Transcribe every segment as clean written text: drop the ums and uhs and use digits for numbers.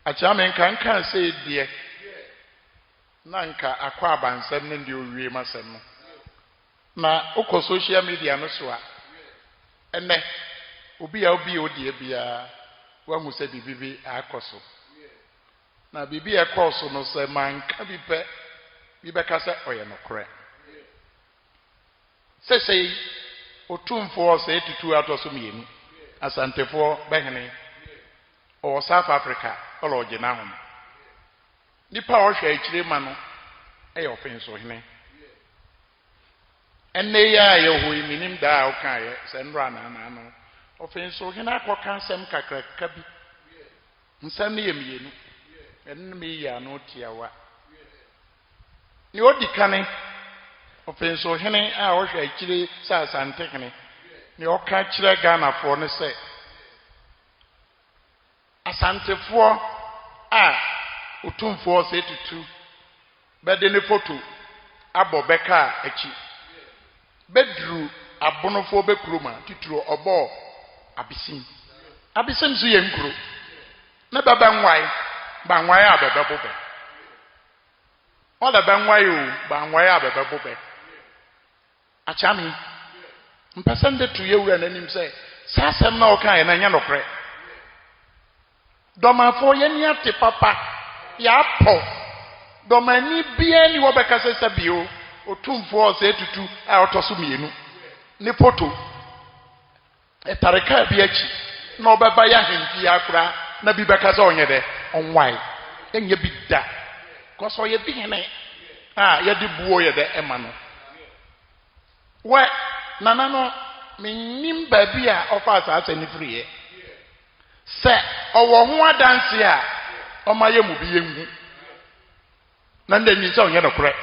Achame kan say dear Nanka akwa abansem ne ndi owie masem no. Na ukọ social media no so a ene obi odie bia wahu se bibi akoso. Na bibi akoso no se manka bi beka se oye nokore. Sesei otumfo se tutu atoso mienu asantefo behene o South Africa olo gina ho. Nipa ohwe akire ma no e Ofinsohene. Enne ya yehoyi minim da o kan ye se nra na no. Ofinsohene akoka nsem kakraka bi. Nsem ne yemienu. Enne me ya no tiawa. Ni odikane Ofinsohene a ohwe akire sa asantehene. Ni oka kire Ghana fo ne se asantefo a utumfo se tutu bede ne photo abobeka achi bedru abonofo bekroma tituro obo abisim so ye nkuro na baba nwae abebe bobe oda banwae o banwae abebe bobe achami mpasande tuye wura nanim se sasem na okan na nya nokre domafo ye ni ate papa ya po domani bia ni wo beka se sabio otumfo se tutu a otoso mienu ni photo etareka bia chi na obeba ya hempi akura na bi beka se onye de onwai enye bi da koso ye bi hene ye di buo ye de ema no we nana no minim ba bia ofa asa ni friye se owo ho adanse a omaye mu bi yengu na ndani se onye nokore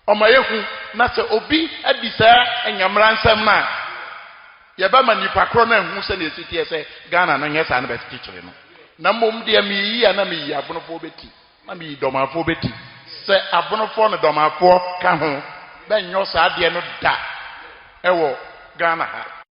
omaye hu na se obi adisa enyamra nsam na ye ba manipa kro na hu se na esitie se Ghana na nyesa na beti kire no na mom de mi yi na mi yi abonofo beti na mi domafo beti se abonofo na domafo ka ho ba nyo sa de no da ewo Ghana ha